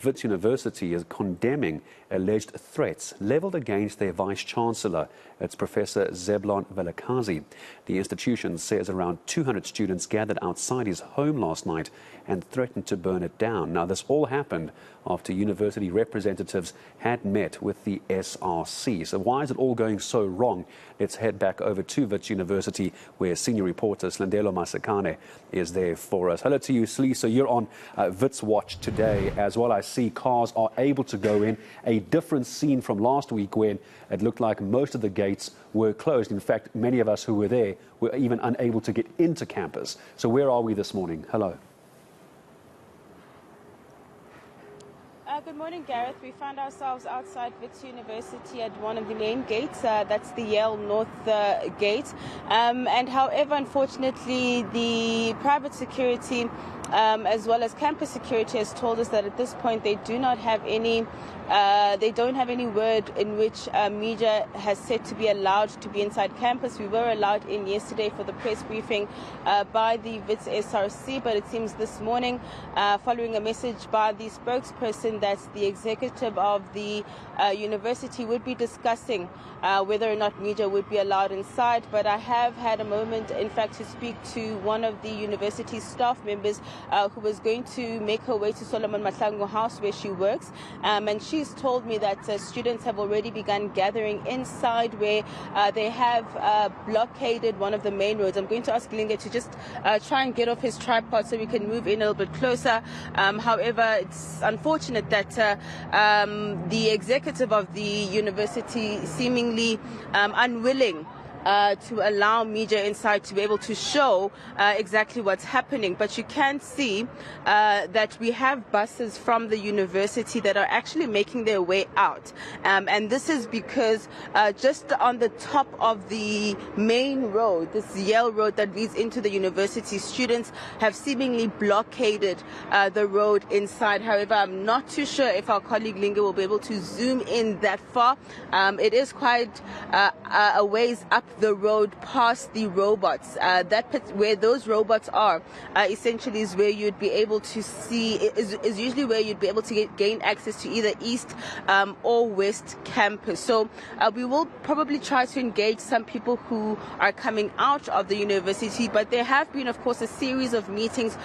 Wits University is condemning alleged threats levelled against their Vice-Chancellor. It's Professor Zeblon Velakazi. The institution says around 200 students gathered outside his home last night and threatened to burn it down. Now, this all happened after university representatives had met with the SRC. So why is it all going so wrong? Let's head back over to Wits University, where senior reporter Silindelo Masikane is there for us. Hello to you, Slee. So you're on Wits Watch today as well. I see cars are able to go in. A different scene from last week when it looked like most of the gates were closed. In fact, many of us who were there were even unable to get into campus. So where are we this morning? Hello. Good morning, Gareth. We found ourselves outside Wits University at one of the main gates. That's the Yale North gate. And however, unfortunately, the private security as well as campus security has told us that at this point they do not have any word in which media has said to be allowed to be inside campus. We were allowed in yesterday for the press briefing by the Wits SRC, but it seems this morning, following a message by the spokesperson, that the executive of the university would be discussing whether or not media would be allowed inside. But I have had a moment, in fact, to speak to one of the university staff members who was going to make her way to Solomon Mahlangu House where she works, and she's told me that students have already begun gathering inside where they have blockaded one of the main roads. I'm going to ask Linge to just try and get off his tripod so we can move in a little bit closer. However, it's unfortunate that the executive of the university seemingly unwilling to allow media inside to be able to show exactly what's happening. But you can see that we have buses from the university that are actually making their way out. And this is because just on the top of the main road, this Yale road that leads into the university, students have seemingly blockaded the road inside. However, I'm not too sure if our colleague Linge will be able to zoom in that far. It is quite a ways up the road past the robots. Where those robots are essentially is where you'd be able to see, is usually where you'd be able to gain access to either East or West campus. So we will probably try to engage some people who are coming out of the university, but there have been, of course, a series of meetings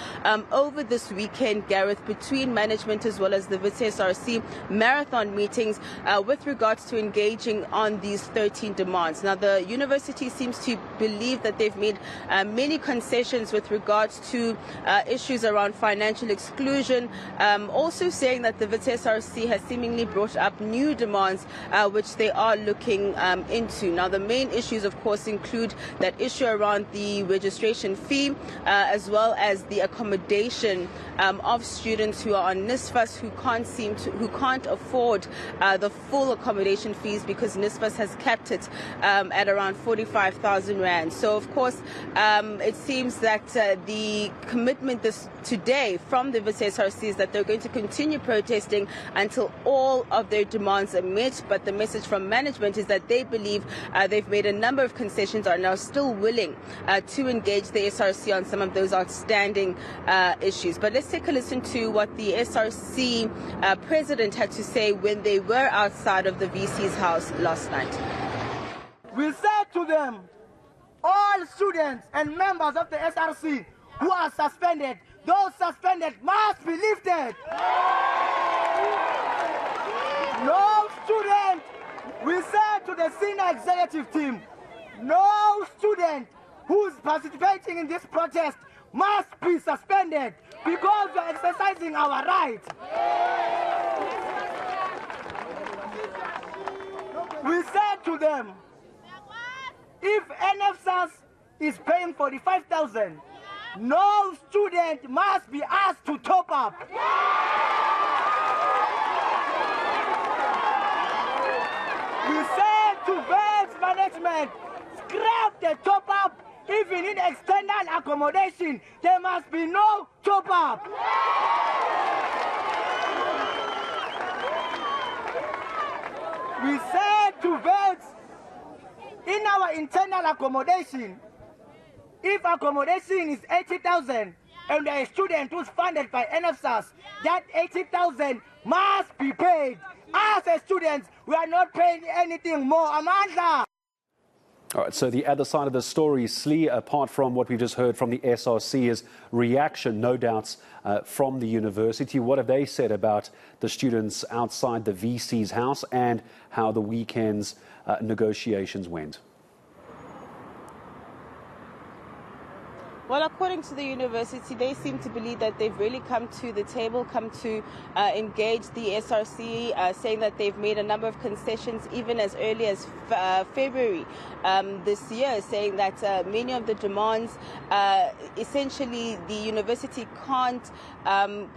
over this weekend, Gareth, between management as well as the Wits SRC, marathon meetings with regards to engaging on these 13 demands. Now, the university seems to believe that they've made many concessions with regards to issues around financial exclusion, also saying that the Wits SRC has seemingly brought up new demands which they are looking into. Now, the main issues, of course, include that issue around the registration fee as well as the accommodation of students who are on NSFAS who can't afford the full accommodation fees because NSFAS has capped it at around 45,000 rand. So, of course, it seems that the commitment today from the Wits SRC is that they're going to continue protesting until all of their demands are met. But the message from management is that they believe they've made a number of concessions, are now still willing to engage the SRC on some of those outstanding issues. But let's take a listen to what the SRC president had to say when they were outside of the VC's house last night. We said to them, all students and members of the SRC who are suspended, those suspended must be lifted. No student, we said to the senior executive team, no student who is participating in this protest must be suspended because we are exercising our right. We said to them, if NSFAS is paying 45,000, no student must be asked to top up. We said to Wits management, scrap the top up. Even in external accommodation, there must be no top up. We said to Wits, in our internal accommodation, if accommodation is 80,000 and a student who's funded by NSFAS, that 80,000 must be paid. As a students, we are not paying anything more. Amandla. All right, so the other side of the story, Slee, apart from what we just heard from the SRC, is reaction, no doubts, from the university. What have they said about the students outside the VC's house and how the weekend's negotiations went? Well, according to the university, they seem to believe that they've really come to the table, come to engage the SRC, saying that they've made a number of concessions even as early as February this year, saying that many of the demands, essentially the university can't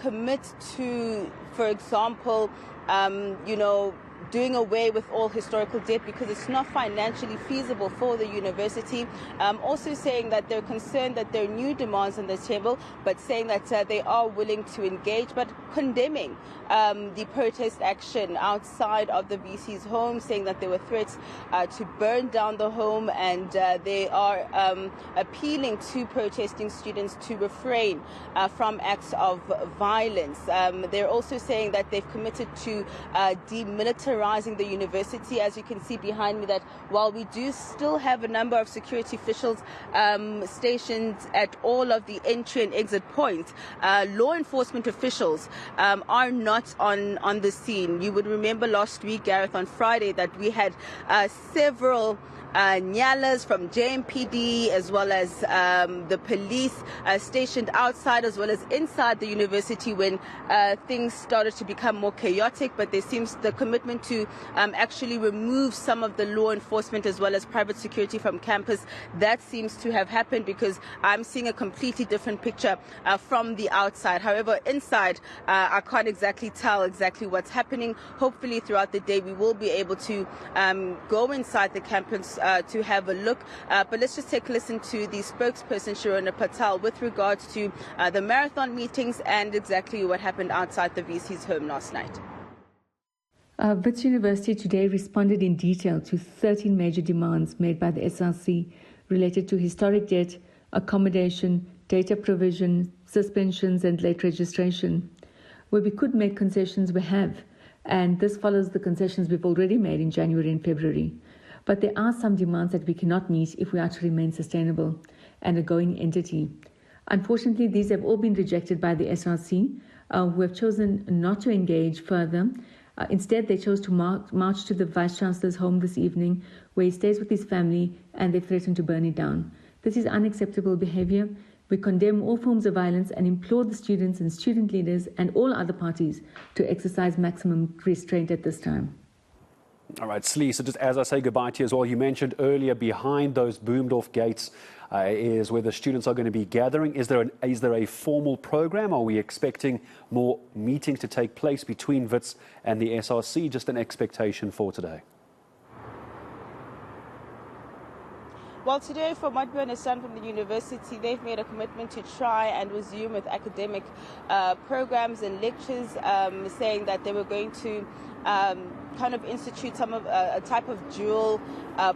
commit to, for example, doing away with all historical debt because it's not financially feasible for the university. Also saying that they're concerned that there are new demands on the table, but saying that they are willing to engage, but condemning the protest action outside of the VC's home, saying that there were threats to burn down the home, and they are appealing to protesting students to refrain from acts of violence. They're also saying that they've committed to demilitarizing the university. As you can see behind me, that while we do still have a number of security officials stationed at all of the entry and exit points, law enforcement officials are not on the scene. You would remember last week, Gareth, on Friday, that we had several Nyalas from JMPD as well as the police stationed outside as well as inside the university when things started to become more chaotic. But there seems the commitment to actually remove some of the law enforcement as well as private security from campus. That seems to have happened, because I'm seeing a completely different picture from the outside. However, inside, I can't exactly tell exactly what's happening. Hopefully throughout the day we will be able to go inside the campus to have a look. But let's just take a listen to the spokesperson, Sharona Patel, with regards to the marathon meetings and exactly what happened outside the VC's home last night. Wits University today responded in detail to 13 major demands made by the SRC related to historic debt, accommodation, data provision, suspensions and late registration. Where we could make concessions, we have, and this follows the concessions we've already made in January and February. But there are some demands that we cannot meet if we are to remain sustainable and a going entity. Unfortunately, these have all been rejected by the SRC, who have chosen not to engage further. Instead, they chose to march to the Vice-Chancellor's home this evening, where he stays with his family, and they threatened to burn it down. This is unacceptable behavior. We condemn all forms of violence and implore the students and student leaders and all other parties to exercise maximum restraint at this time. All right, Slee, so just as I say goodbye to you as well, you mentioned earlier behind those boomed-off gates is where the students are going to be gathering. Is there a formal program? Are we expecting more meetings to take place between Wits and the SRC? Just an expectation for today. Well, today, from what we understand from the university, they've made a commitment to try and resume with academic programs and lectures, saying that they were going to kind of institute a type of dual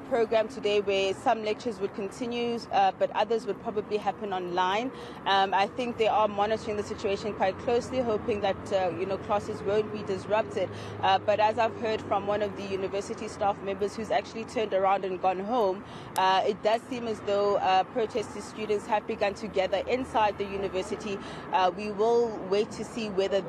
program today, where some lectures would continue, but others would probably happen online. I think they are monitoring the situation quite closely, hoping that classes won't be disrupted. But as I've heard from one of the university staff members who's actually turned around and gone home, it does seem as though protesting students have begun to gather inside the university. We will wait to see whether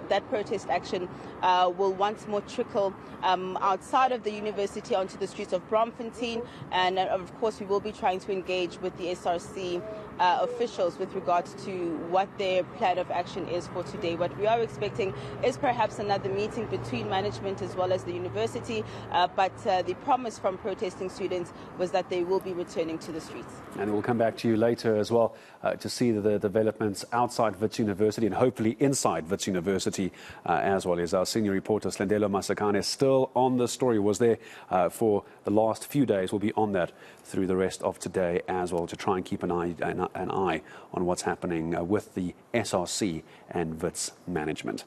that protest action will once more trickle outside of the university onto the streets of Bromfontein, and of course we will be trying to engage with the SRC officials with regards to what their plan of action is for today. What we are expecting is perhaps another meeting between management as well as the university, but the promise from protesting students was that they will be returning to the streets. And we'll come back to you later as well to see the developments outside Wits University and hopefully inside Wits University as well. As our senior reporter Silindelo Masikane is still on the story, was there for the last few days. We'll be on that through the rest of today as well to try and keep an eye on what's happening with the SRC and Wits management.